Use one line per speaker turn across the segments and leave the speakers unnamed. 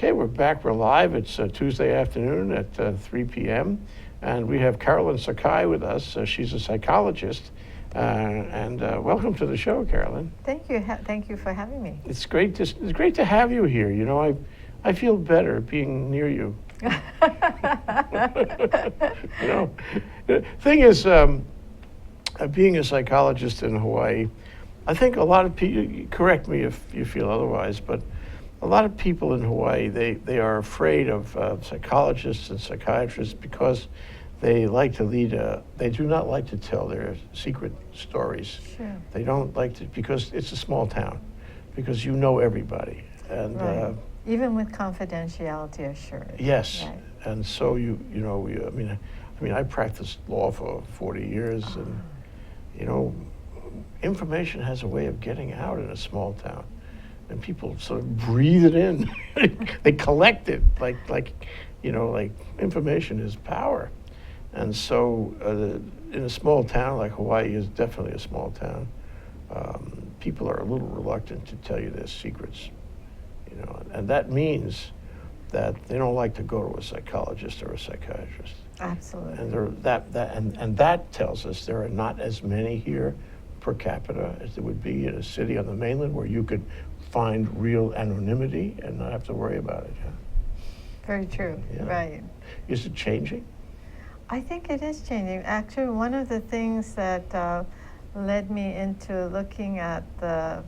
Okay, we're back. We're live. It's Tuesday afternoon at 3 p.m. And we have Carolyn Sakai with us. She's a psychologist. And welcome to the show, Carolyn.
Thank you. Thank you for having me.
It's great to have you here. You know, I feel better being near you. You know, the thing is, being a psychologist in Hawaii, I think a lot of people, correct me if you feel otherwise, but a lot of people in Hawaii, they are afraid of psychologists and psychiatrists because they do not like to tell their secret stories.
Sure.
They don't like to, because it's a small town, because you know everybody. And
right. Even with confidentiality assured.
Yes.
Right.
And so I mean, I practiced law for 40 years, and you know, information has a way of getting out in a small town. And people sort of breathe it in. They collect it like information is power. And so in a small town like Hawaii is definitely a small town, people are a little reluctant to tell you their secrets, you know, and that means that they don't like to go to a psychologist or a psychiatrist.
Absolutely.
And that tells us there are not as many here per capita as there would be in a city on the mainland where you could find real anonymity and not have to worry about it. Yeah?
Very true.
Yeah.
Right.
Is it changing?
I think it is changing. Actually, one of the things that led me into looking at the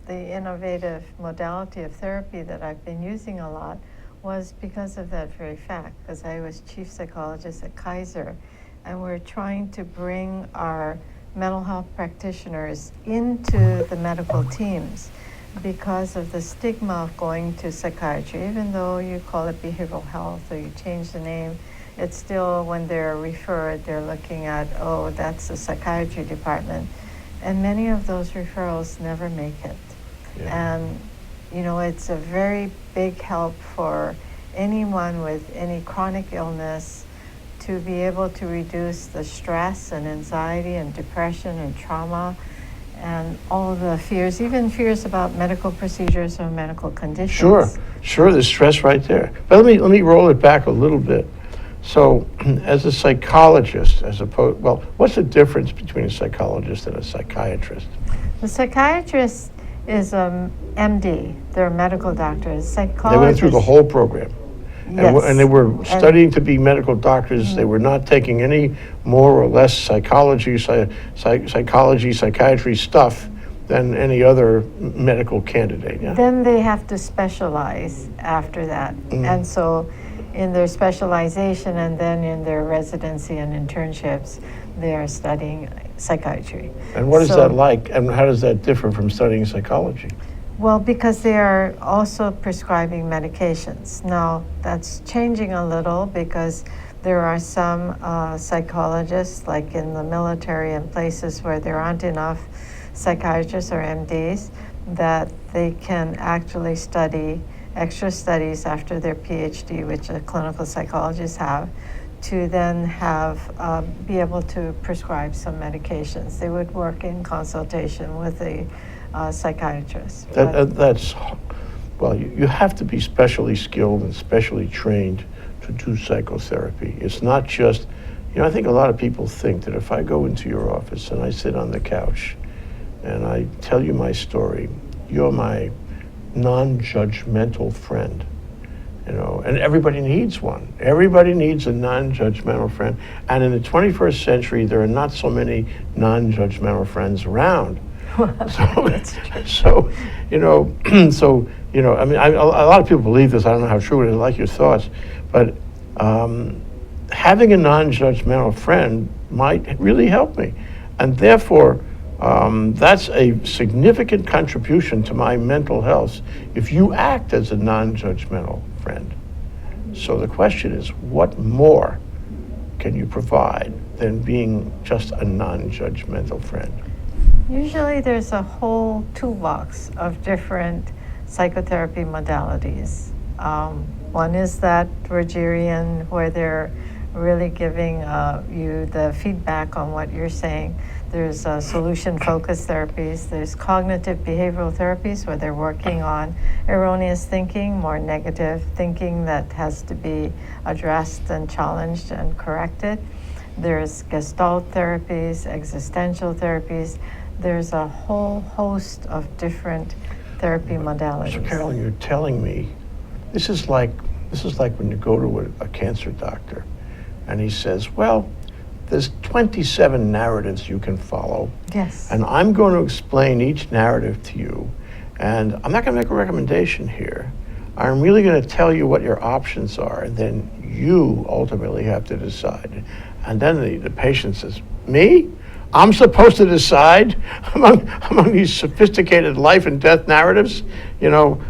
innovative modality of therapy that I've been using a lot was because of that very fact, because I was Chief Psychologist at Kaiser, and we're trying to bring our mental health practitioners into the medical teams because of the stigma of going to psychiatry. Even though you call it behavioral health or you change the name, it's still, when they're referred, they're looking at, oh, that's the psychiatry department. And many of those referrals never make it.
Yeah.
And, you know, it's a very big help for anyone with any chronic illness to be able to reduce the stress and anxiety and depression and trauma and all of the fears, even fears about medical procedures or medical conditions.
Sure, there's stress right there. But let me roll it back a little bit. So, as a psychologist, what's the difference between a psychologist and a psychiatrist?
The psychiatrist is MD. They're medical doctors. Psychologists.
They went through the whole program.
Yes.
And they were studying to be medical doctors. Mm-hmm. They were not taking any more or less psychology, psychiatry stuff than any other medical candidate. Yeah?
Then they have to specialize after that. Mm-hmm. And so in their specialization and then in their residency and internships, they are studying psychiatry.
And what is that like? And how does that differ from studying psychology?
Well, because they are also prescribing medications. Now, that's changing a little because there are some psychologists, like in the military and places where there aren't enough psychiatrists or MDs, that they can actually study extra studies after their PhD, which clinical psychologists have, to then be able to prescribe some medications. They would work in consultation with a psychiatrist.
You have to be specially skilled and specially trained to do psychotherapy. It's not just, I think a lot of people think that if I go into your office and I sit on the couch and I tell you my story, you're my non-judgmental friend, and everybody needs one. Everybody needs a non-judgmental friend. And in the 21st century, there are not so many non-judgmental friends around. A lot of people believe this. I don't know how true it is. I like your thoughts, but having a non-judgmental friend might really help me, and therefore, that's a significant contribution to my mental health if you act as a non-judgmental friend. So the question is, what more can you provide than being just a non-judgmental friend?
Usually there's a whole toolbox of different psychotherapy modalities. One is that Rogerian, where they're really giving you the feedback on what you're saying. There's solution-focused therapies. There's cognitive behavioral therapies where they're working on erroneous thinking, more negative thinking that has to be addressed and challenged and corrected. There's Gestalt therapies, existential therapies. There's a whole host of different therapy modalities.
So Carolyn, you're telling me this is like when you go to a cancer doctor and he says, well, there's 27 narratives you can follow.
Yes.
And I'm going to explain each narrative to you. And I'm not going to make a recommendation here. I'm really going to tell you what your options are. And then you ultimately have to decide. And then the patient says, me? I'm supposed to decide among these sophisticated life and death narratives? You know,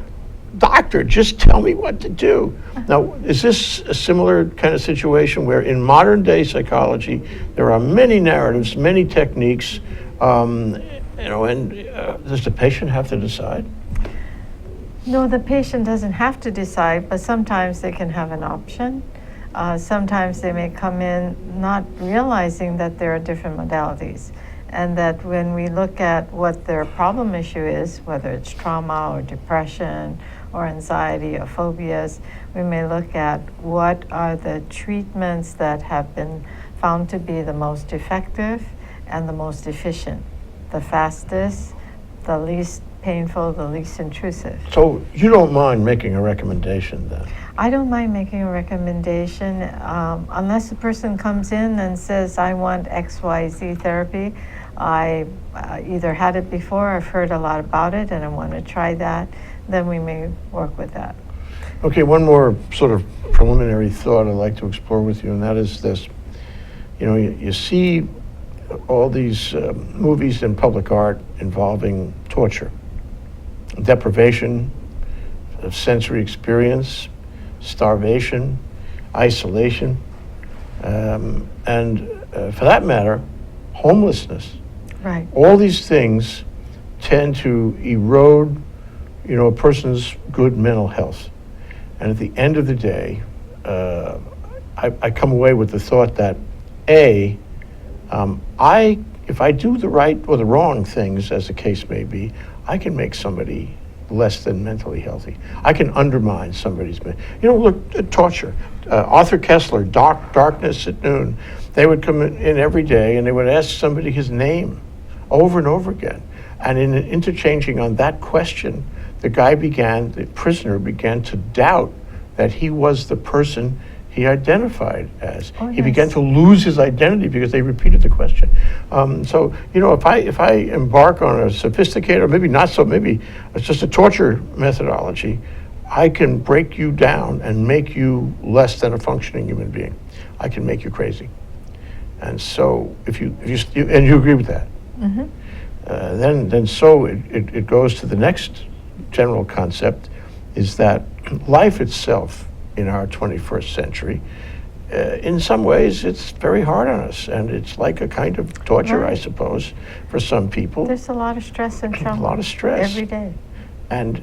doctor, just tell me what to do. Now, is this a similar kind of situation where in modern day psychology, there are many narratives, many techniques, you know, and does the patient have to decide?
No, the patient doesn't have to decide, but sometimes they can have an option. Sometimes they may come in not realizing that there are different modalities, and that when we look at what their problem issue is, whether it's trauma or depression or anxiety or phobias, we may look at what are the treatments that have been found to be the most effective and the most efficient, the fastest, the least painful, the least intrusive.
So you don't mind making a recommendation then?
I don't mind making a recommendation unless the person comes in and says, I want XYZ therapy. I either had it before, I've heard a lot about it, and I want to try that, then we may work with that.
Okay, one more sort of preliminary thought I'd like to explore with you, and that is this. You know, you see all these movies in public art involving torture, deprivation of sensory experience, starvation, isolation, and for that matter, homelessness.
Right.
All these things tend to erode, you know, a person's good mental health. And at the end of the day, I come away with the thought that, if I do the right or the wrong things, as the case may be, I can make somebody less than mentally healthy. I can undermine somebody's, you know, look, torture. Arthur Kessler, Darkness at Noon, they would come in every day and they would ask somebody his name over and over again. And in interchanging on that question, the prisoner began to doubt that he was the person he identified as.
Oh,
he began to lose his identity because they repeated the question. So, you know, if I embark on a sophisticated, or maybe not so, maybe it's just a torture methodology, I can break you down and make you less than a functioning human being. I can make you crazy. And so, if you agree with that,
Mm-hmm.
then so it goes to the next general concept, is that life itself in our 21st century, in some ways, it's very hard on us, and it's like a kind of torture,
Right.
I suppose, for some people.
There's a lot of stress and trauma.
A lot of stress.
Every day.
And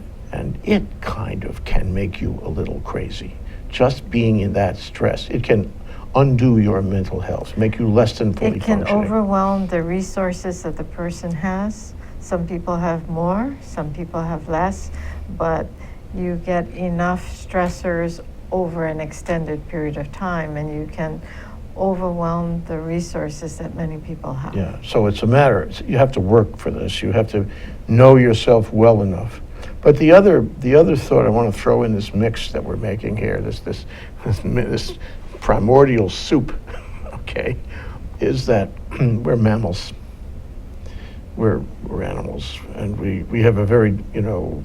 it kind of can make you a little crazy. Just being in that stress, it can undo your mental health, make you less than fully
It can
functioning.
overwhelm the resources that the person has. Some people have more, some people have less, but you get enough stressors over an extended period of time, and you can overwhelm the resources that many people have.
Yeah, so it's a matter, you have to work for this. You have to know yourself well enough. But the other thought I want to throw in this mix that we're making here, this primordial soup, okay, is that we're mammals. We're animals, and we have a very, you know,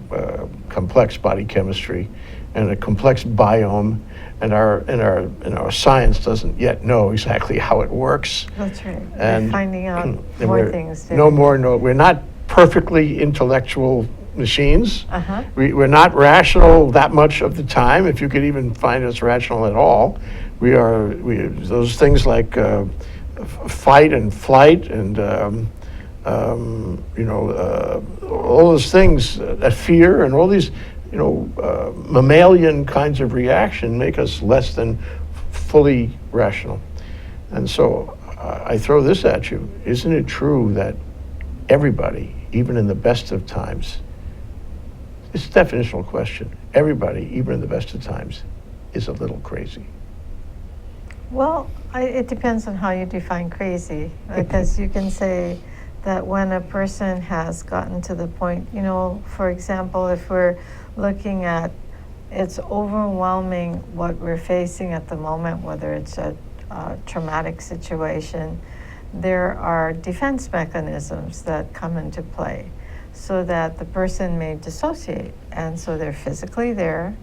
complex body chemistry and a complex biome, and our science doesn't yet know exactly how it works.
That's right.
And
We're finding out
and
more
we're-
things.
We're not perfectly intellectual machines.
Uh-huh.
We're not rational that much of the time, if you could even find us rational at all. We those things like fight and flight and you know, all those things, that fear and all these, you know, mammalian kinds of reaction make us less than fully rational. And so I throw this at you. Isn't it true that everybody, even in the best of times, it's a definitional question, everybody, even in the best of times, is a little crazy?
Well, it depends on how you define crazy, because you can say that when a person has gotten to the point, for example, if we're looking at it's overwhelming what we're facing at the moment, whether it's a traumatic situation, there are defense mechanisms that come into play so that the person may dissociate. And so they're physically there,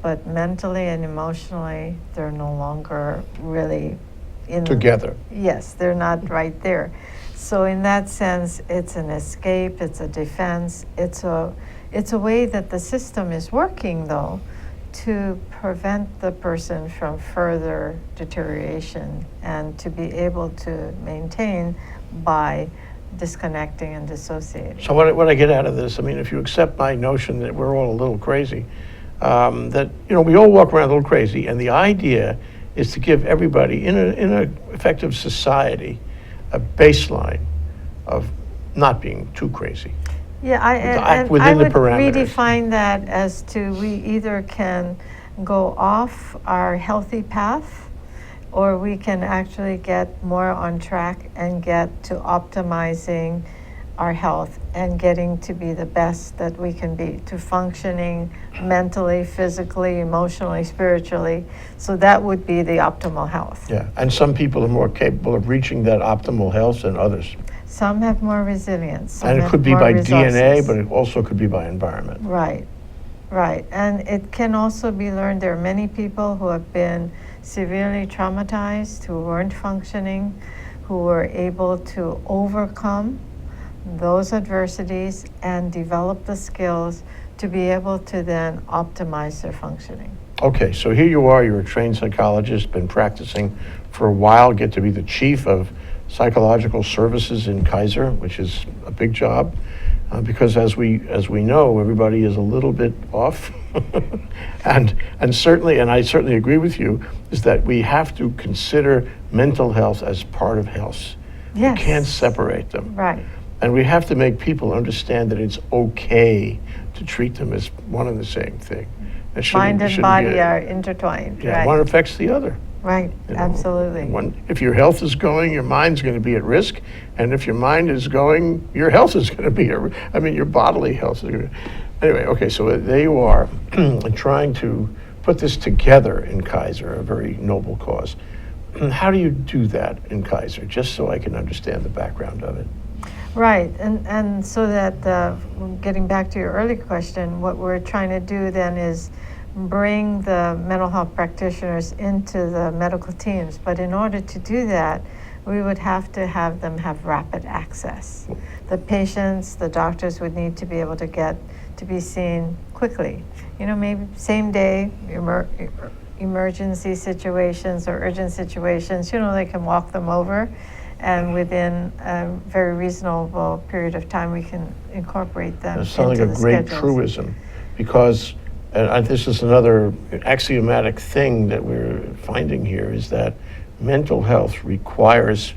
but mentally and emotionally, they're no longer really
together.
Yes, they're not right there. So in that sense, it's an escape, it's a defense, it's a way that the system is working, though, to prevent the person from further deterioration and to be able to maintain by disconnecting and dissociating.
So what I get out of this, I mean, if you accept my notion that we're all a little crazy, that we all walk around a little crazy, and the idea is to give everybody in a effective society a baseline of not being too crazy.
Yeah, I would redefine that as to we either can go off our healthy path, or we can actually get more on track and get to optimizing our health and getting to be the best that we can be, to functioning mentally, physically, emotionally, spiritually. So that would be the optimal health.
Yeah, and some people are more capable of reaching that optimal health than others.
Some have more resilience.
And it could be by DNA, but it also could be by environment.
Right, right. And it can also be learned. There are many people who have been severely traumatized, who weren't functioning, who were able to overcome those adversities and develop the skills to be able to then optimize their functioning.
Okay, so here you are, you're a trained psychologist, been practicing for a while, get to be the chief of psychological services in Kaiser, which is a big job, because as we know, everybody is a little bit off, and I certainly agree with you, is that we have to consider mental health as part of health.
Yes.
We can't separate them.
Right.
And we have to make people understand that it's okay to treat them as one and the same thing.
Mind and body are intertwined.
Yeah,
right.
One affects the other.
Right, absolutely.
If your health is going, your mind's going to be at risk. And if your mind is going, your health is going to be your bodily health is going to. Anyway, okay, so there you are trying to put this together in Kaiser, a very noble cause. How do you do that in Kaiser, just so I can understand the background of it?
Right, and so that, getting back to your earlier question, what we're trying to do then is bring the mental health practitioners into the medical teams. But in order to do that, we would have to have them have rapid access. The patients, the doctors would need to be able to get to be seen quickly. Maybe same day, emergency situations or urgent situations, they can walk them over. And within a very reasonable period of time, we can incorporate them into the schedules.
It sounds like a great truism, because this is another axiomatic thing that we're finding here, is that mental health requires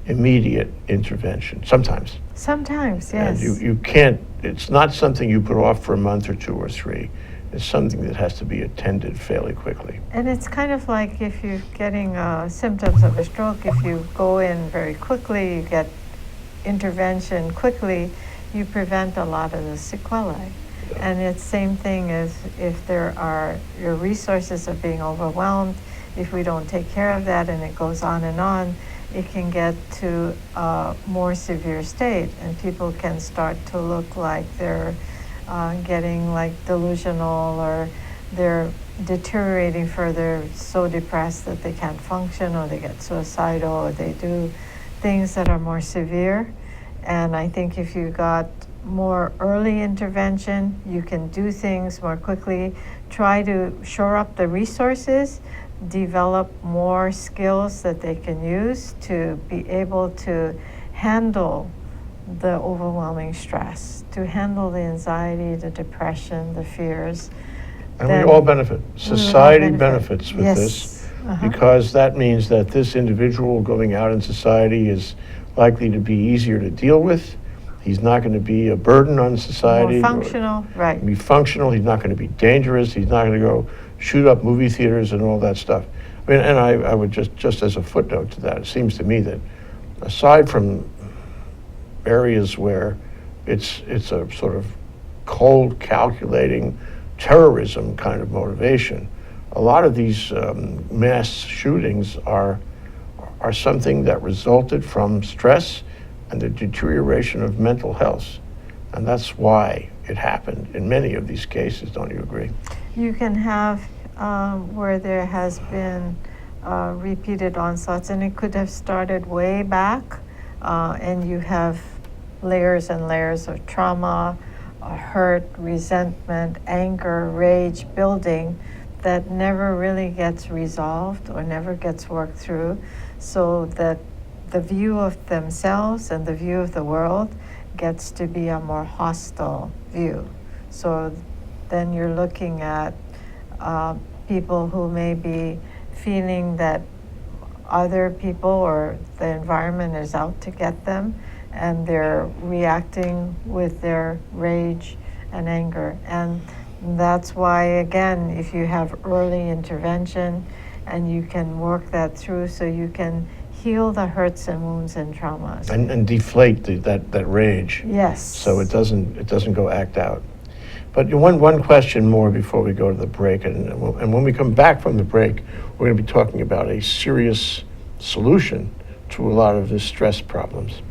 immediate intervention, sometimes.
Sometimes, yes.
And you can't, it's not something you put off for a month or two or three. It's something that has to be attended fairly quickly.
And it's kind of like if you're getting symptoms of a stroke, if you go in very quickly, you get intervention quickly, you prevent a lot of the sequelae. Yeah. And it's same thing as if your resources are being overwhelmed, if we don't take care of that and it goes on, it can get to a more severe state, and people can start to look like they're getting like delusional, or they're deteriorating further, so depressed that they can't function, or they get suicidal, or they do things that are more severe. And I think if you got more early intervention, you can do things more quickly, try to shore up the resources, develop more skills that they can use to be able to handle the overwhelming stress, to handle the anxiety, the depression, the fears.
And we all benefit. Society benefits with this. because that means that this individual going out in society is likely to be easier to deal with. He's not going to be a burden on society.
More functional, right.
Be functional. He's not going to be dangerous. He's not going to go shoot up movie theaters and all that stuff. I mean, and I would just as a footnote to that, it seems to me that aside from areas where it's a sort of cold, calculating terrorism kind of motivation, a lot of these mass shootings are something that resulted from stress and the deterioration of mental health. And that's why it happened in many of these cases, don't you agree?
You can have where there has been repeated onslaughts, and it could have started way back, and you have layers and layers of trauma, hurt, resentment, anger, rage building that never really gets resolved or never gets worked through, so that the view of themselves and the view of the world gets to be a more hostile view. So then you're looking at people who may be feeling that other people or the environment is out to get them, and they're reacting with their rage and anger. And that's why, again, if you have early intervention and you can work that through, so you can heal the hurts and wounds and traumas.
And deflate that rage.
Yes.
So it doesn't go act out. But one question more before we go to the break, and when we come back from the break, we're going to be talking about a serious solution to a lot of the stress problems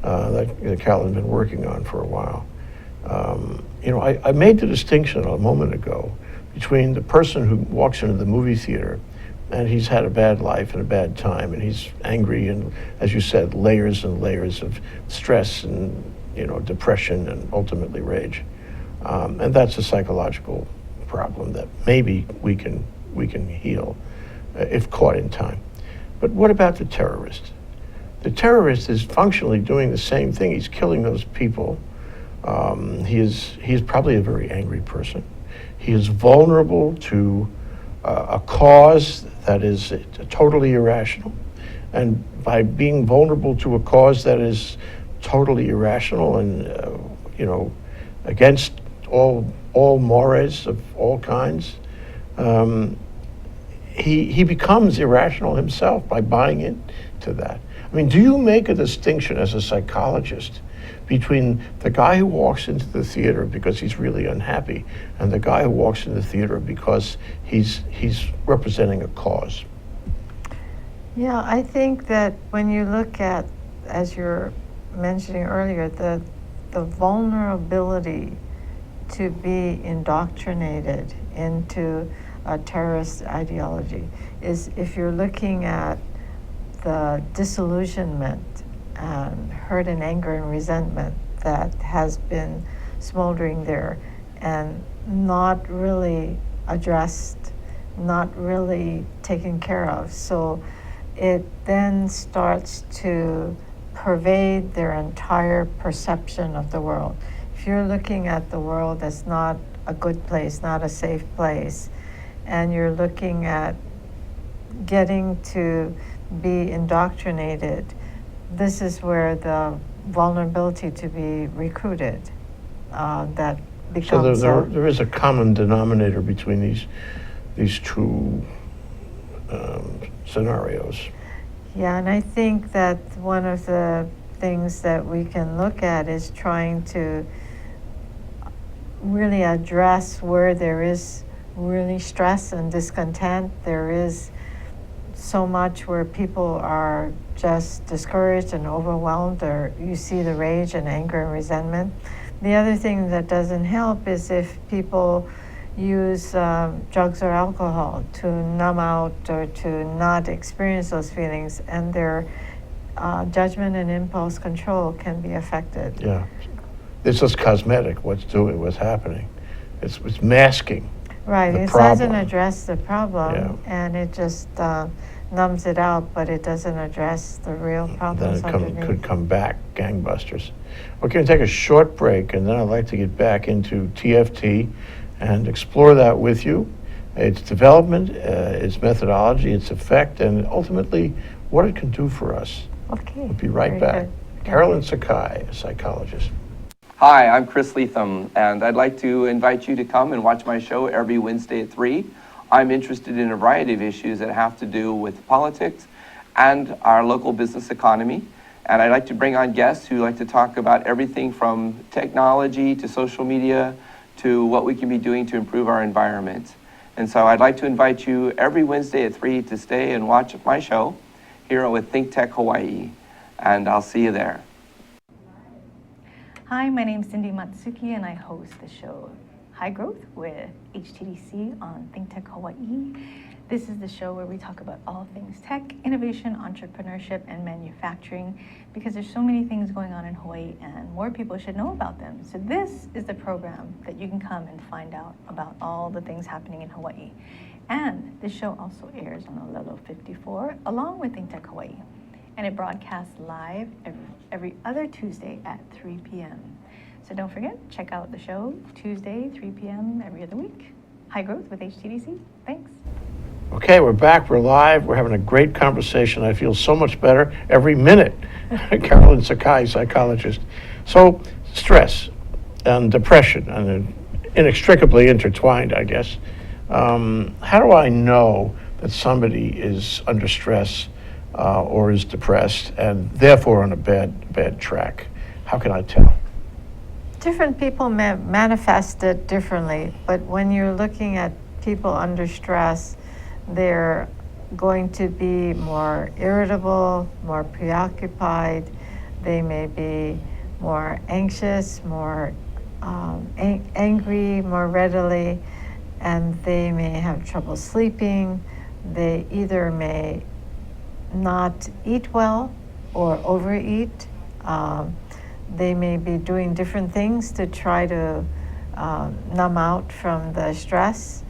that Carol has been working on for a while. I made the distinction a moment ago between the person who walks into the movie theater and he's had a bad life and a bad time, and he's angry, and as you said, layers and layers of stress and depression and ultimately rage, and that's a psychological problem that maybe we can heal if caught in time. But what about the terrorist? The terrorist is functionally doing the same thing. He's killing those people. He is probably a very angry person. He is vulnerable to a cause that is totally irrational. And by being vulnerable to a cause that is totally irrational and against all mores of all kinds, he becomes irrational himself by buying into that. I mean, do you make a distinction as a psychologist between the guy who walks into the theater because he's really unhappy and the guy who walks into the theater because he's representing a cause?
Yeah, I think that when you look at, as you're mentioning earlier, the vulnerability to be indoctrinated into a terrorist ideology is, if you're looking at the disillusionment and hurt and anger and resentment that has been smoldering there and not really addressed, not really taken care of. So it then starts to pervade their entire perception of the world. If you're looking at the world as not a good place, not a safe place, and you're looking at getting to be indoctrinated, this is where the vulnerability to be recruited that becomes.
So there is a common denominator between these two scenarios.
Yeah, and I think that one of the things that we can look at is trying to really address where there is really stress and discontent. There is so much where people are just discouraged and overwhelmed, or you see the rage and anger and resentment. The other thing that doesn't help is if people use drugs or alcohol to numb out or to not experience those feelings, and their judgment and impulse control can be affected.
Yeah, it's just cosmetic. What's happening? It's masking.
Right,
the
it
problem.
doesn't address the problem,
Yeah.
and it just numbs it out, but it doesn't address the real problems
Then
underneath.
it could come back, gangbusters. We're going to take a short break, and then I'd like to get back into TFT and explore that with you. its development, its methodology, its effect, and ultimately what it can do for us.
Okay.
We'll be right
Very
back.
good.
Carolyn Sakai, a psychologist.
Hi, I'm Chris Leatham, and I'd like to invite you to come and watch my show every Wednesday at 3. I'm interested in a variety of issues that have to do with politics and our local business economy. And I'd like to bring on guests who like to talk about everything from technology to social media to what we can be doing to improve our environment. And so I'd like to invite you every Wednesday at 3 to stay and watch my show here with ThinkTech Hawaii. And I'll see you there.
Hi, my name is Cindy Matsuki, and I host the show High Growth with HTDC on ThinkTech Hawaii. This is the show where we talk about all things tech, innovation, entrepreneurship, and manufacturing, because there's so many things going on in Hawaii and more people should know about them. So this is the program that you can come and find out about all the things happening in Hawaii. And this show also airs on Olelo 54 along with ThinkTech Hawaii. And it broadcasts live every other Tuesday at 3 p.m. So don't forget, check out the show Tuesday, 3 p.m. every other week. High Growth with HTDC. Thanks.
Okay, we're back, we're live, we're having a great conversation. I feel so much better every minute. Carolyn Sakai, psychologist. So, stress and depression, and inextricably intertwined, I guess. How do I know that somebody is under stress or is depressed and therefore on a bad track? How can I tell?
Different people manifest it differently, but when you're looking at people under stress, they're going to be more irritable, more preoccupied. They may be more anxious, more angry more readily, and they may have trouble sleeping. They either may not eat well or overeat. They may be doing different things to try to numb out from the stress.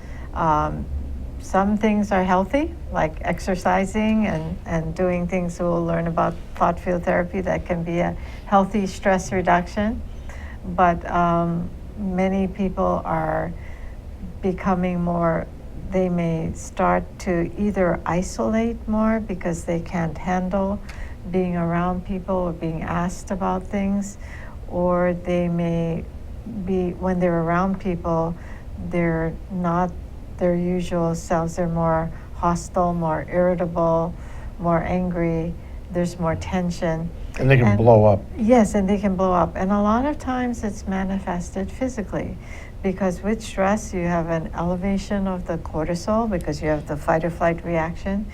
Some things are healthy, like exercising and doing things we'll learn about thought field therapy that can be a healthy stress reduction. But many people are becoming more, they may start to either isolate more because they can't handle being around people or being asked about things, or they may be, when they're around people, they're not their usual selves. They're more hostile, more irritable, more angry. There's more tension.
And they can blow up.
Yes, and they can blow up. And a lot of times it's manifested physically, because with stress you have an elevation of the cortisol because you have the fight or flight reaction.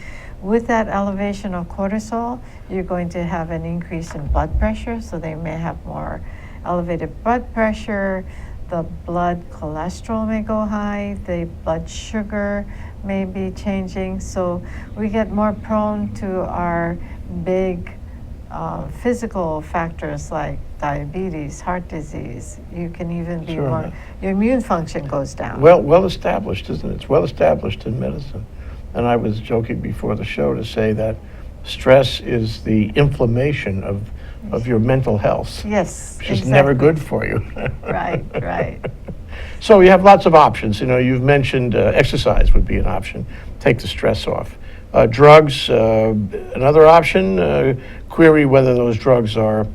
With that elevation of cortisol, you're going to have an increase in blood pressure, so they may have more elevated blood pressure. The blood cholesterol may go high, the blood sugar may be changing, so we get more prone to our big physical factors like diabetes, heart disease. You can even be
Sure.
more, your immune function goes down.
Well established, isn't it? It's well established in medicine. And I was joking before the show to say that stress is the inflammation of your mental health.
Yes,
Which is never good for you.
Right.
So you have lots of options. You know, you've mentioned exercise would be an option, take the stress off. Drugs, another option. Query whether those drugs are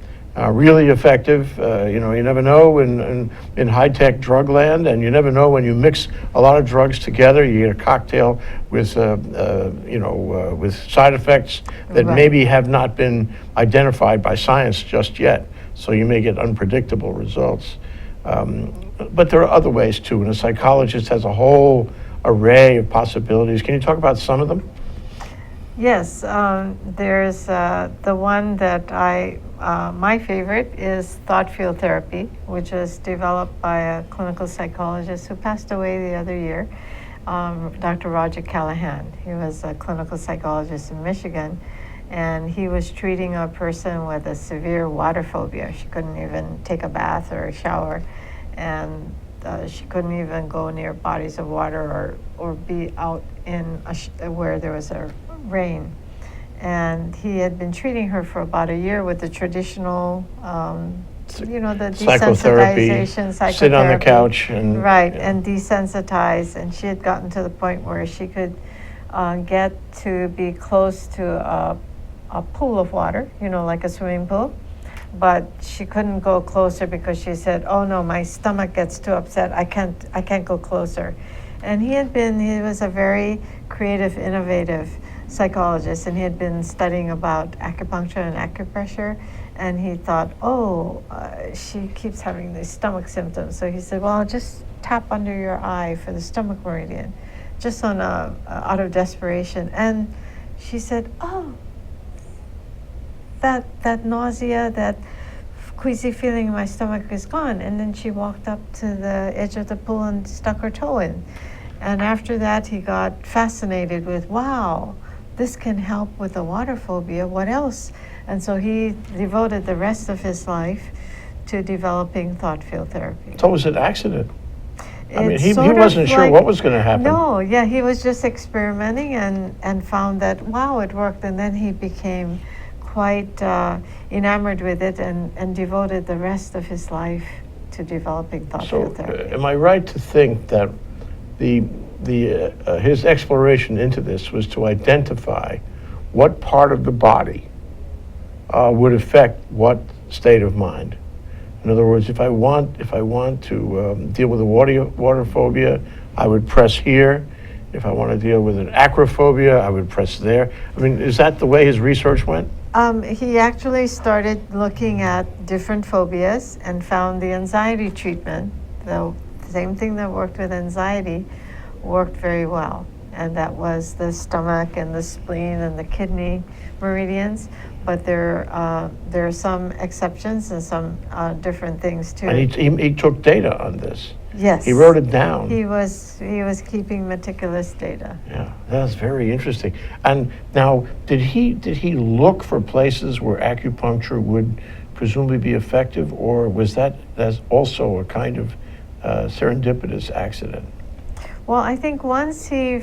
really effective. You know, you never know in high-tech drug land, and you never know when you mix a lot of drugs together, you get a cocktail with, with side effects that
Right.
maybe have not been identified by science just yet. So you may get unpredictable results. But there are other ways too, and a psychologist has a whole array of possibilities. Can you talk about some of them?
Yes, there's the one that my favorite is thought field therapy, which was developed by a clinical psychologist who passed away the other year, Dr. Roger Callahan. He was a clinical psychologist in Michigan, and he was treating a person with a severe water phobia. She couldn't even take a bath or a shower, and she couldn't even go near bodies of water or be out in where there was a rain. And he had been treating her for about a year with the traditional you know, the
psychotherapy,
desensitization, psychotherapy.
sit on the couch and
right,
yeah.
and desensitize. And she had gotten to the point where she could get to be close to a pool of water, you know, like a swimming pool. But she couldn't go closer because she said, "Oh no, my stomach gets too upset. I can't go closer." And he was a very creative, innovative psychologist, and he had been studying about acupuncture and acupressure, and he thought, she keeps having these stomach symptoms. So he said, well, just tap under your eye for the stomach meridian, just on out of desperation. And she said, oh, that nausea, that queasy feeling in my stomach is gone. And then she walked up to the edge of the pool and stuck her toe in. And after that, he got fascinated with, wow, this can help with the water phobia. What else? And so he devoted the rest of his life to developing thought field therapy.
So it was an accident. I mean,
It's
he
sort of
wasn't sure
like-
what was going to happen.
No, yeah, he was just experimenting and found that, wow, it worked. And then he became quite enamored with it and devoted the rest of his life to developing thought
So,
field therapy.
am I right to think that his exploration into this was to identify what part of the body would affect what state of mind? In other words, if I want to deal with a water phobia, I would press here. If I want to deal with an acrophobia, I would press there. I mean, is that the way his research went?
He actually started looking at different phobias and found the anxiety treatment, the same thing that worked with anxiety, worked very well. And that was the stomach and the spleen and the kidney meridians. But there are some exceptions and some different things too.
And he took data on this.
Yes.
He wrote it down.
He was keeping meticulous data.
Yeah, that's very interesting. And now, did he look for places where acupuncture would presumably be effective, or was that's also a kind of serendipitous accident?
Well, I think once he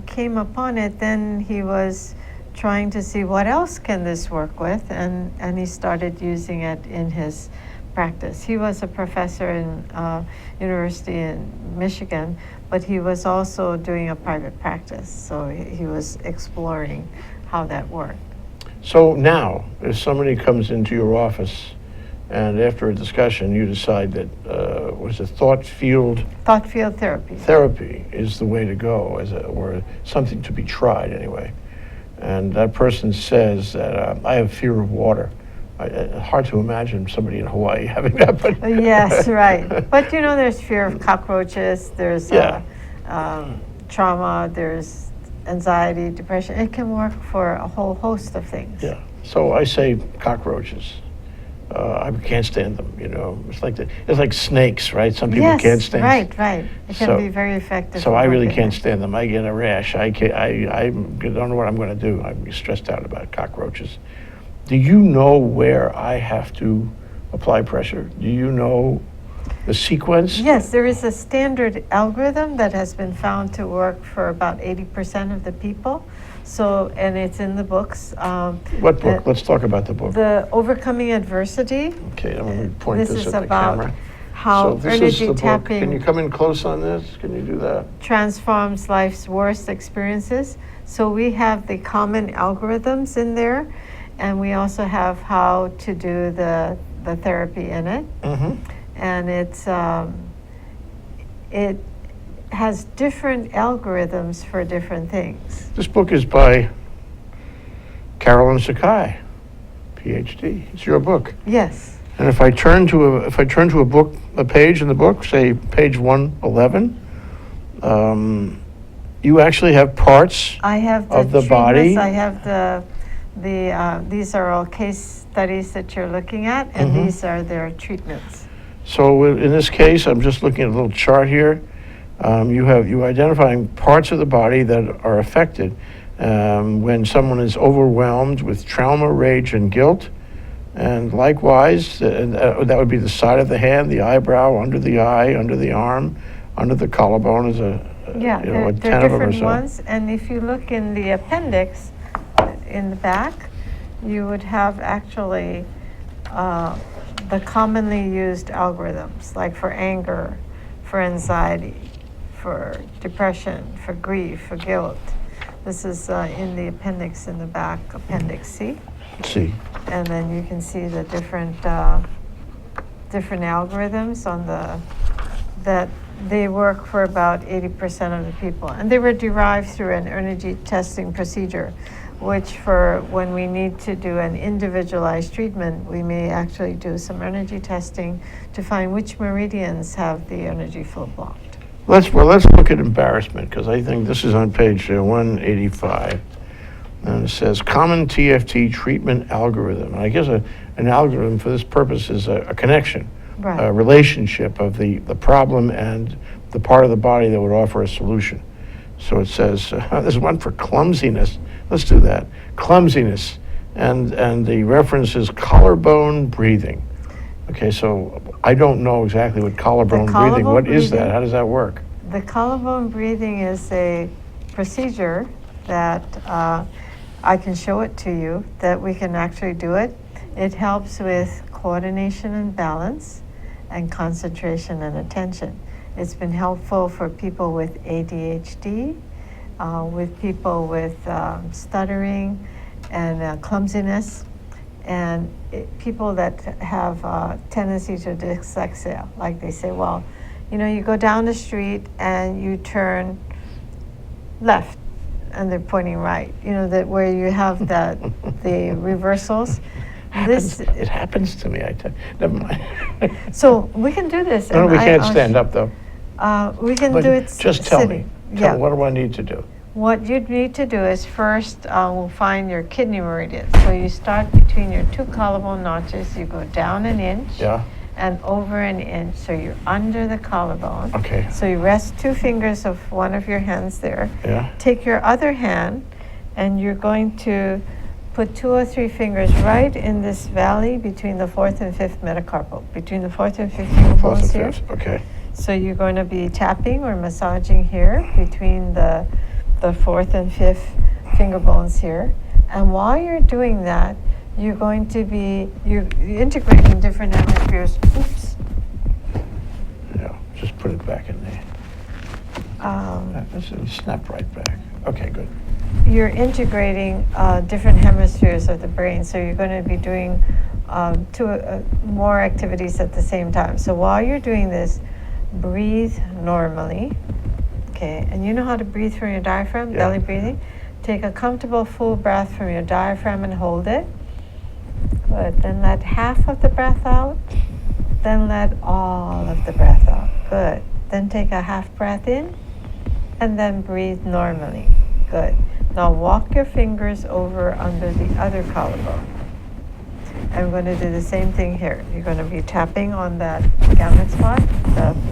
came upon it, then he was trying to see what else can this work with, and he started using it in his practice. He was a professor in University in Michigan, but he was also doing a private practice, so he was exploring how that worked.
So now, if somebody comes into your office and after a discussion you decide that thought field therapy is the way to go, or something to be tried anyway, and that person says that I have fear of water. Hard to imagine somebody in Hawaii having that, but
yes, right. But you know, there's fear of cockroaches. There's trauma. There's anxiety, depression. It can work for a whole host of things.
Yeah. So I say cockroaches. I can't stand them. You know, it's like snakes, right? Some people can't stand.
Right. It can be very effective.
So I really can't stand them. I get a rash. I don't know what I'm going to do. I'm stressed out about cockroaches. Do you know where I have to apply pressure? Do you know the sequence?
Yes, there is a standard algorithm that has been found to work for about 80% of the people. So, and it's in the books.
What book? Let's talk about the book.
The Overcoming Adversity.
Okay, I'm going to point this
is
at the
about
camera.
how
So this is
energy
the book.
tapping
Can you come in close on this? Can you do that?
transforms life's worst experiences. So we have the common algorithms in there, and we also have how to do the therapy in it.
Mm-hmm.
And it has different algorithms for different things.
This book is by Carolyn Sakai, PhD. It's your book.
Yes.
And if I turn to a page in the book, say page 111, you actually have parts
I have the
of the
treatments.
body.
I have these are all case studies that you're looking at, and
Mhm.
these are their treatments.
So in this case, I'm just looking at a little chart here. You identifying parts of the body that are affected when someone is overwhelmed with trauma, rage, and guilt. And likewise, that would be the side of the hand, the eyebrow, under the eye, under the arm, under the collarbone is a 10
There are
of them or
different
so.
ones, and if you look in the appendix in the back, you would have actually the commonly used algorithms, like for anger, for anxiety, for depression, for grief, for guilt. This is in the appendix in the back, Appendix C.
See,
And then you can see the different different algorithms on that they work for about 80% of the people. And they were derived through an energy testing procedure, which for when we need to do an individualized treatment, we may actually do some energy testing to find which meridians have the energy flow blocked.
let's look at embarrassment, because I think this is on page 185. And it says common TFT treatment algorithm. And I guess an algorithm for this purpose is a connection,
Right.
a relationship of the problem and the part of the body that would offer a solution. So it says, there's one for clumsiness. Let's do that. Clumsiness. And the reference is collarbone breathing. Okay, so I don't know exactly what collarbone breathing, what is that? How does that work?
The collarbone breathing is a procedure that I can show it to you, that we can actually do it. It helps with coordination and balance and concentration and attention. It's been helpful for people with ADHD, with people with stuttering and clumsiness, and people that have tendency to dyslexia. Like they say, well, you know, you go down the street and you turn left and they're pointing right. You know, that where you have that the reversals.
It happens to me. Never mind.
So we can do this.
No,
and
we can't stand up though.
We can
But
do it
just tell
sitting.
me. Tell me, what do I need to do?
What you'd need to do is first we'll find your kidney meridian. So you start between your two collarbone notches. You go down an inch
Yeah.
and over an inch. So you're under the collarbone.
Okay.
So you rest two fingers of one of your hands there.
Yeah.
Take your other hand and you're going to put 2 or 3 fingers right in this valley between the 4th and 5th metacarpal, between the 4th and 5th finger
Fourth
bones
and
here.
fifth. Okay.
So you're going to be tapping or massaging here between the 4th and 5th finger bones here. And while you're doing that, you're going to be you're integrating different hemispheres. Oops.
Yeah. Just put it back in there. This will snap right back. Okay. Good.
You're integrating different hemispheres of the brain. So you're going to be doing more activities at the same time. So while you're doing this, breathe normally. Okay, and you know how to breathe from your diaphragm,
Yeah.
belly breathing? Take a comfortable full breath from your diaphragm and hold it. Good, then let half of the breath out, then let all of the breath out. Good, then take a half breath in, and then breathe normally. Good. Now walk your fingers over under the other collarbone. I'm going to do the same thing here. You're going to be tapping on that gamut spot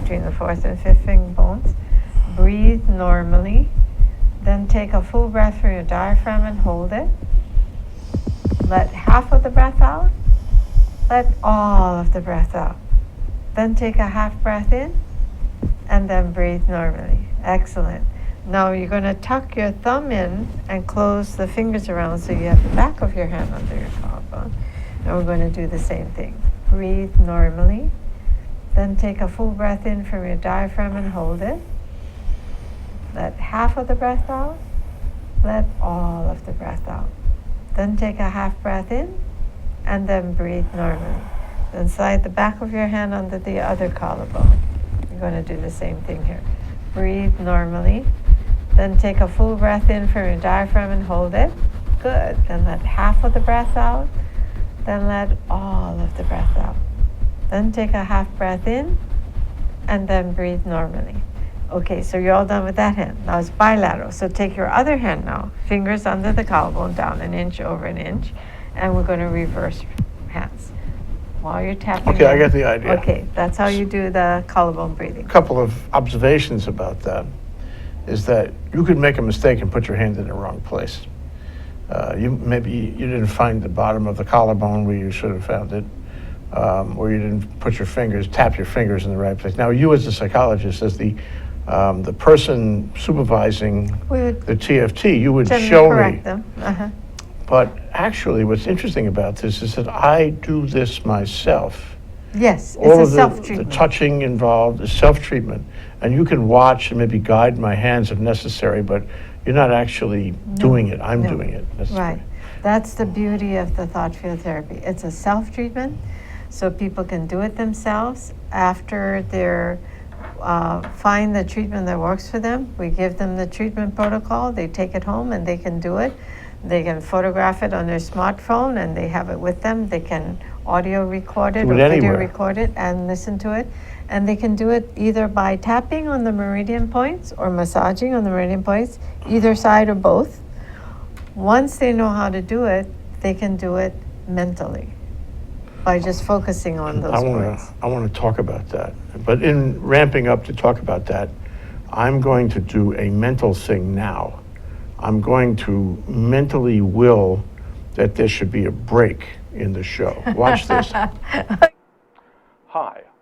between the 4th and 5th finger bones. Breathe normally. Then take a full breath from your diaphragm and hold it. Let half of the breath out. Let all of the breath out. Then take a half breath in and then breathe normally. Excellent. Now you're going to tuck your thumb in and close the fingers around so you have the back of your hand under your collarbone. And we're going to do the same thing. Breathe normally. Then take a full breath in from your diaphragm and hold it. Let half of the breath out. Let all of the breath out. Then take a half breath in and then breathe normally. Then slide the back of your hand under the other collarbone. You're going to do the same thing here. Breathe normally. Then take a full breath in from your diaphragm and hold it. Good. Then let half of the breath out. Then let all of the breath out. Then take a half breath in and then breathe normally. Okay, so you're all done with that hand. Now it's bilateral. So take your other hand now, fingers under the collarbone, down an inch, over an inch, and we're going to reverse hands. While you're tapping.
Okay, I get the idea.
Okay, that's how you do the collarbone breathing.
A couple of observations about that is that you could make a mistake and put your hand in the wrong place. Maybe you didn't find the bottom of the collarbone where you should have found it, or you didn't put your fingers, tap your fingers in the right place. Now, you as a psychologist, as the person supervising the TFT, you would show
correct
me.
them. Uh-huh.
But actually, what's interesting about this is that I do this myself
Yes,
all
it's a
of the
self-treatment.
touching involved is self-treatment. And you can watch and maybe guide my hands if necessary, but you're not actually doing it. I'm
no.
doing it.
Right. That's the beauty of the thought field therapy. It's a self-treatment, so people can do it themselves. After they're find the treatment that works for them, we give them the treatment protocol. They take it home and they can do it. They can photograph it on their smartphone and they have it with them. They can audio record it
Do
or
it
video
anywhere.
record it and listen to it. And they can do it either by tapping on the meridian points or massaging on the meridian points, either side or both. Once they know how to do it, they can do it mentally by just focusing on those words.
I want to talk about that. But in ramping up to talk about that, I'm going to do a mental thing now. I'm going to mentally will that there should be a break in the show. Watch this.
Hi,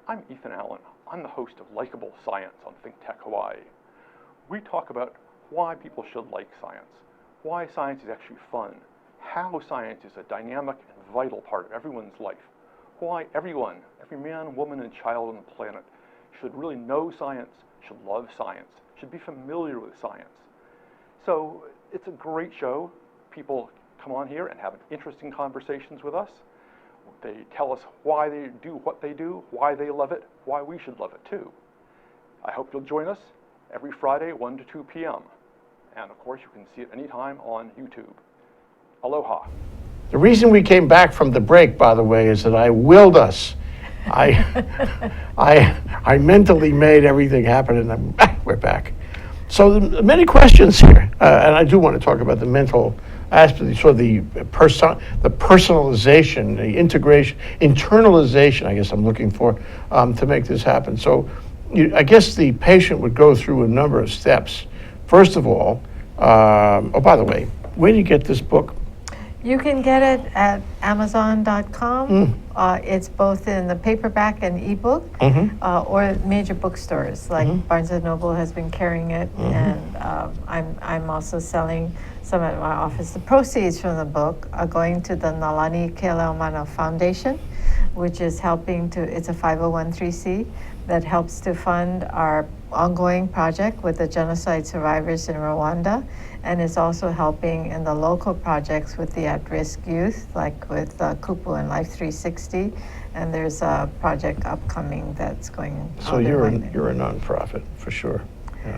I'm Ethan Allen. I'm the host of Likeable Science on ThinkTech Hawaii. We talk about why people should like science, why science is actually fun, how science is a dynamic and vital part of everyone's life, why everyone, every man, woman, and child on the planet should really know science, should love science, should be familiar with science. So it's a great show. People come on here and have interesting conversations with us. They tell us why they do what they do, why they love it, why we should love it too. I hope you'll join us every Friday, 1 to 2 p.m. And of course, you can see it anytime on YouTube. Aloha.
The reason we came back from the break, by the way, is that I willed us. I mentally made everything happen, and we're back. So many questions here, and I do want to talk about the mental aspect, so the personalization, the integration, internalization, I guess I'm looking for, to make this happen. So I guess the patient would go through a number of steps. First of all, oh, by the way, where do you get this book?
You can get it at Amazon.com. It's both in the paperback and ebook, or major bookstores like Barnes & Noble has been carrying it, and I'm also selling some at my office. The proceeds from the book are going to the Nalani Keleomana Foundation, which is helping to, it's a 501(c) that helps to fund our ongoing project with the genocide survivors in Rwanda, and is also helping in the local projects with the at-risk youth, like with Kupu and Life 360, and there's a project upcoming that's going on.
So you're a nonprofit for sure. Yeah.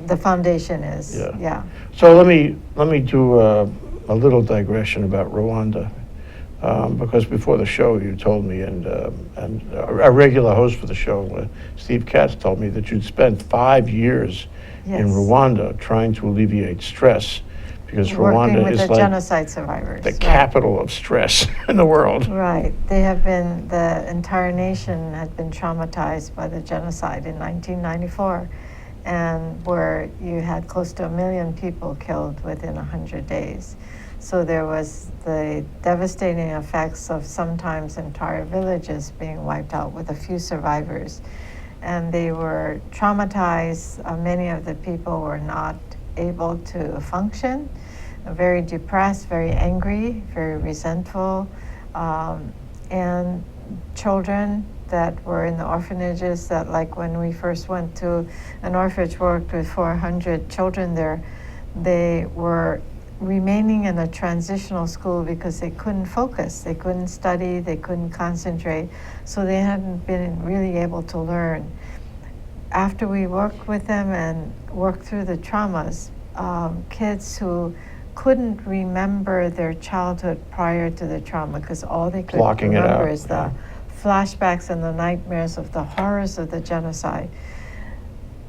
The foundation is,
yeah. So let me do a little digression about Rwanda. Because before the show you told me, and a regular host for the show, Steve Katz, told me that you'd spent 5 years in Rwanda trying to alleviate stress, because Rwanda is
the
like
genocide survivors,
the capital of stress in the world.
Right. They have been, the entire nation had been traumatized by the genocide in 1994, and where you had close to 1 million people killed within 100 days. So there was the devastating effects of sometimes entire villages being wiped out with a few survivors. And they were traumatized. Many of the people were not able to function, very depressed, very angry, very resentful. And children that were in the orphanages, that like when we first went to an orphanage, worked with 400 children there, they were remaining in a transitional school because they couldn't focus, they couldn't study, they couldn't concentrate, so they hadn't been really able to learn. After we worked with them and worked through the traumas, kids who couldn't remember their childhood prior to the trauma, because all they could remember is the flashbacks and the nightmares of the horrors of the genocide,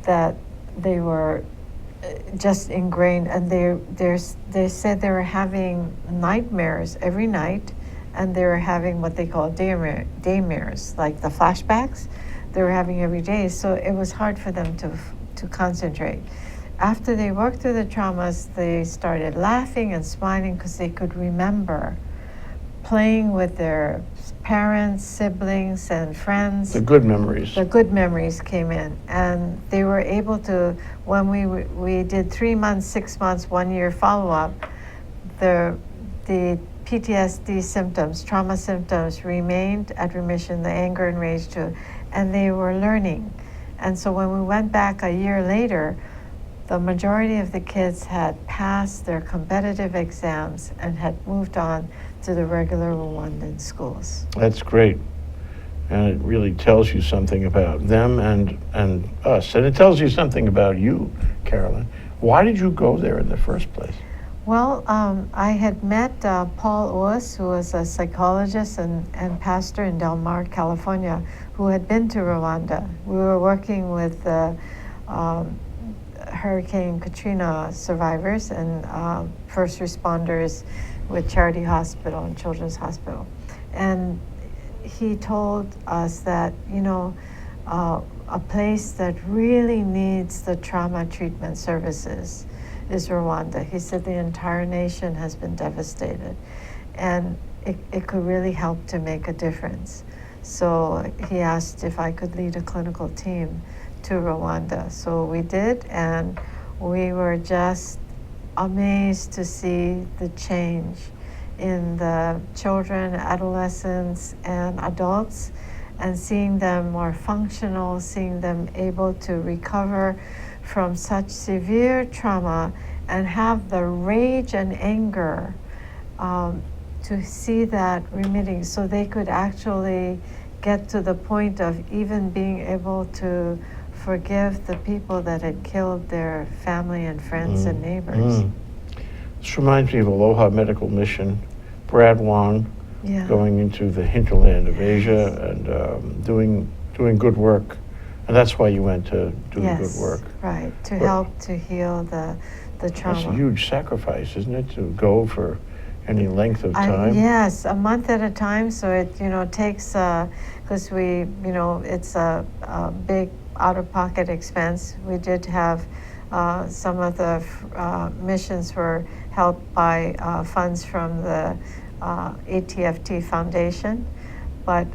that they were just ingrained, and they said they were having nightmares every night, and they were having what they call daymares, like the flashbacks they were having every day. So it was hard for them to concentrate. After they worked through the traumas, they started laughing and smiling because they could remember playing with their parents, siblings, and friends.
The good memories.
The good memories came in, and they were able to, when we did 3 months, 6 months, 1 year follow-up, the PTSD symptoms, trauma symptoms remained at remission, the anger and rage too, and they were learning. And so when we went back a year later, the majority of the kids had passed their competitive exams and had moved on to the regular Rwandan schools.
That's great. And it really tells you something about them and us. And it tells you something about you, Carolyn. Why did you go there in the first place?
Well, I had met Paul Oas, who was a psychologist and pastor in Del Mar, California, who had been to Rwanda. We were working with Hurricane Katrina survivors and first responders with Charity Hospital and Children's Hospital. And he told us that, a place that really needs the trauma treatment services is Rwanda. He said the entire nation has been devastated, and it could really help to make a difference. So he asked if I could lead a clinical team to Rwanda. So we did, and we were just amazed to see the change in the children, adolescents, and adults, and seeing them more functional, seeing them able to recover from such severe trauma and have the rage and anger to see that remitting, so they could actually get to the point of even being able to forgive the people that had killed their family and friends and neighbors.
This reminds me of Aloha Medical Mission, Brad Wong,
Yeah.
going into the hinterland of Asia and doing good work. And that's why you went to do the good work.
Right, to
But-
help to heal the trauma.
That's a huge sacrifice, isn't it, to go for any length of time?
Yes, a month at a time. So it takes because it's a big out-of-pocket expense. We did have some of the missions were helped by funds from the ATFT Foundation, but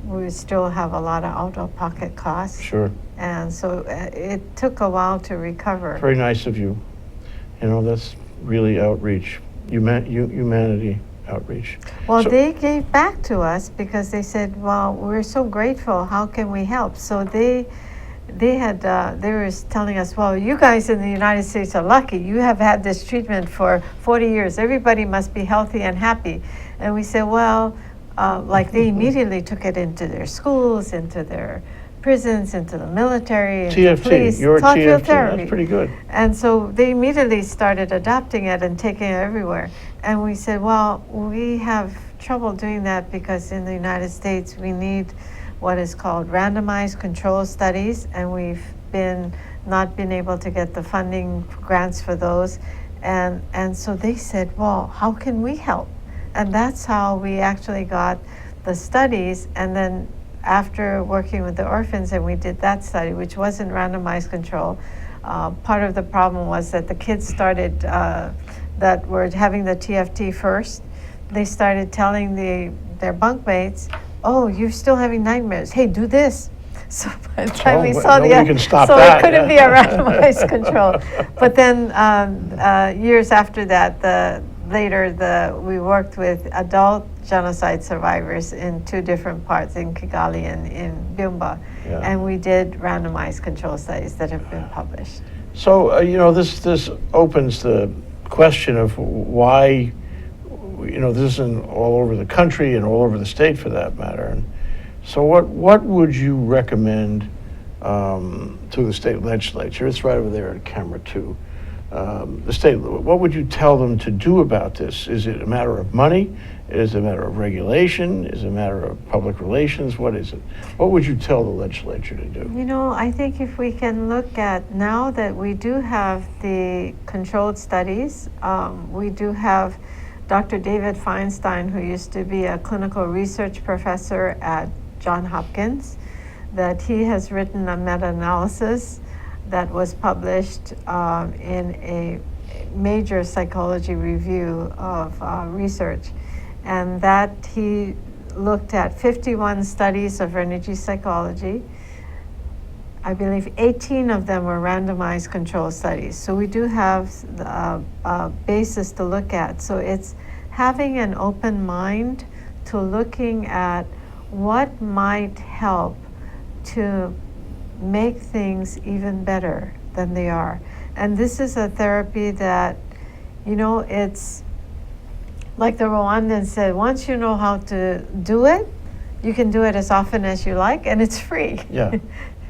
we still have a lot of out-of-pocket costs.
Sure.
And so it took a while to recover.
Very nice of you. That's really outreach, humanity outreach.
Well,
So-
they gave back to us because they said, well, we're so grateful, how can we help? So they were telling us, well, you guys in the United States are lucky. You have had this treatment for 40 years. Everybody must be healthy and happy. And we said, well, they immediately took it into their schools, into their prisons, into the military, into
TFT,
police,
your
taught field
TFT,
therapy.
that's pretty good.
And so they immediately started adopting it and taking it everywhere. And we said, well, we have trouble doing that because in the United States we need what is called randomized control studies, and we've not been able to get the funding grants for those. And so they said, well, how can we help? And that's how we actually got the studies. And then after working with the orphans, and we did that study, which wasn't randomized control, part of the problem was that the kids started, that were having the TFT first, they started telling their bunkmates, oh, you're still having nightmares. Hey, do this. So by the time we saw
nobody can stop
so
that,
it couldn't
yeah.
be a randomized control. But then years after that, we worked with adult genocide survivors in 2 different parts, in Kigali and in Byumba,
Yeah.
and we did randomized control studies that have been published.
So, this opens the question of why, this isn't all over the country and all over the state for that matter. And so what would you recommend to the state legislature? It's right over there on camera 2. The state, what would you tell them to do about this? Is it a matter of money? Is it a matter of regulation? Is it a matter of public relations? What is it? What would you tell the legislature to do?
I think if we can look at, now that we do have the controlled studies, we do have Dr. David Feinstein, who used to be a clinical research professor at Johns Hopkins, that he has written a meta-analysis that was published in a major psychology review of research. And that he looked at 51 studies of energy psychology. I believe 18 of them were randomized control studies. So we do have a basis to look at. So it's having an open mind to looking at what might help to make things even better than they are. And this is a therapy that, you know, it's like the Rwandan said, once you know how to do it, you can do it as often as you like, and it's free.
Yeah.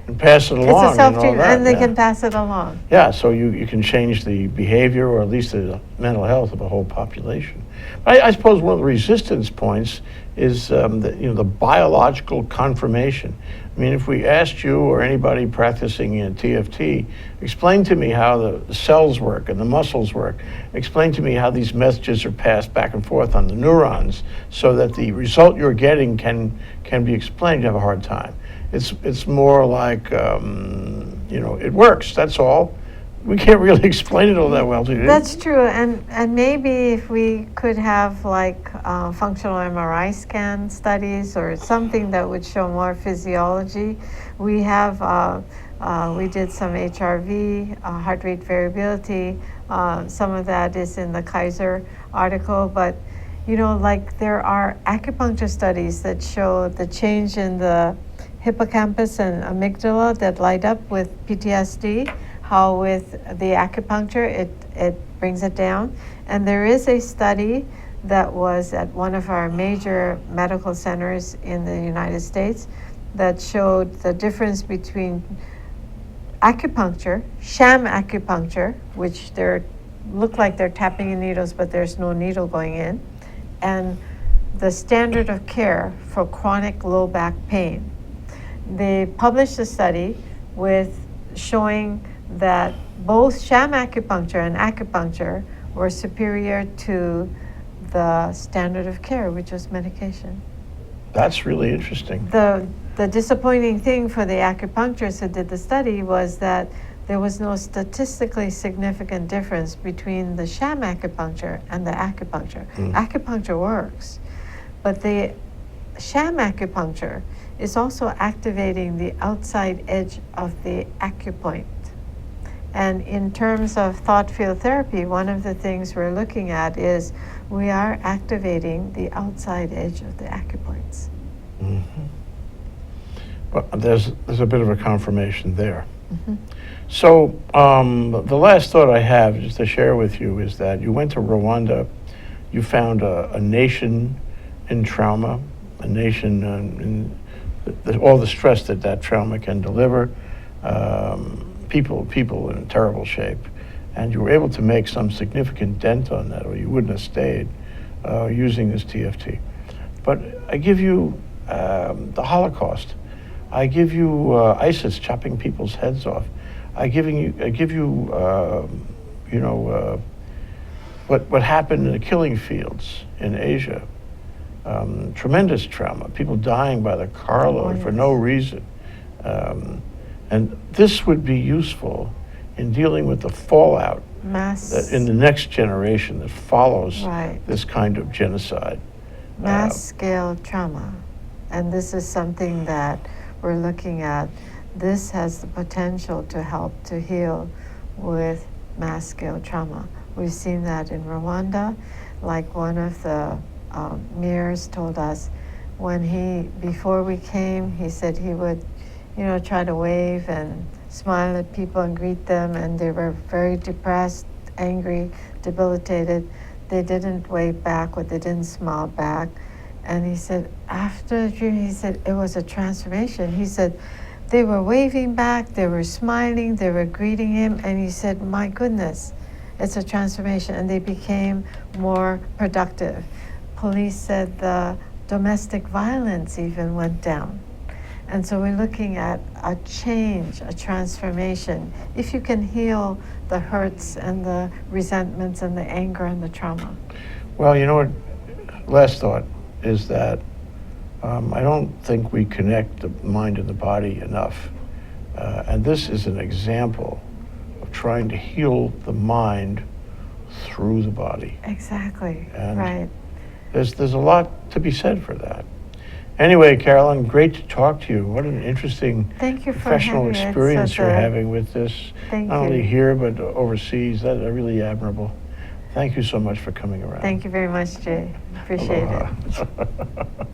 And pass it along.
It's a
and all
self-treatment,
that,
and they
yeah.
can pass it along.
Yeah, so you can change the behavior or at least the mental health of a whole population. I suppose one of the resistance points is the biological confirmation. I mean, if we asked you or anybody practicing in TFT, explain to me how the cells work and the muscles work. Explain to me how these messages are passed back and forth on the neurons so that the result you're getting can be explained. You have a hard time. It's more like, it works, that's all. We can't really explain it all that well to you.
That's true, and maybe if we could have like functional MRI scan studies or something that would show more physiology. We have, we did some HRV, heart rate variability. Some of that is in the Kaiser article, but like there are acupuncture studies that show the change in the hippocampus and amygdala that light up with PTSD, how with the acupuncture it brings it down. And there is a study that was at one of our major medical centers in the United States that showed the difference between acupuncture, sham acupuncture, which look like they're tapping in needles, but there's no needle going in, and the standard of care for chronic low back pain. They published a study with showing that both sham acupuncture and acupuncture were superior to the standard of care, which was medication.
That's really interesting.
The disappointing thing for the acupuncturists who did the study was that there was no statistically significant difference between the sham acupuncture and the acupuncture. Acupuncture works, but the sham acupuncture is also activating the outside edge of the acupoint. And in terms of thought field therapy, one of the things we're looking at is we are activating the outside edge of the acupoints.
Mm-hmm. Well, there's a bit of a confirmation there.
Mm-hmm.
So the last thought I have just to share with you is that you went to Rwanda, you found a nation in trauma, a nation in all the stress that trauma can deliver, people in terrible shape, and you were able to make some significant dent on that, or you wouldn't have stayed using this TFT. But I give you the Holocaust. I give you ISIS chopping people's heads off. I give you what happened in the killing fields in Asia. Tremendous trauma, people dying by the carload for no reason. And this would be useful in dealing with the fallout that in the next generation that follows this kind of genocide.
Mass scale trauma. And this is something that we're looking at. This has the potential to help to heal with mass scale trauma. We've seen that in Rwanda, like one of the mayors told us before we came, he said he would, try to wave and smile at people and greet them, and they were very depressed, angry, debilitated. They didn't wave back or they didn't smile back. And he said, after the dream, he said, it was a transformation. He said, they were waving back, they were smiling, they were greeting him, and he said, my goodness, it's a transformation, and they became more productive. Police said the domestic violence even went down. And so we're looking at a change, a transformation, if you can heal the hurts and the resentments and the anger and the trauma.
Well, you know what, last thought is that I don't think we connect the mind and the body enough. And this is an example of trying to heal the mind through the body.
Exactly,
and
right.
There's a lot to be said for that. Anyway, Carolyn, great to talk to you. What an interesting professional experience you're having with this, not only here but overseas. That's really admirable. Thank you so much for coming around.
Thank you very much, Jay. Appreciate it.
Aloha.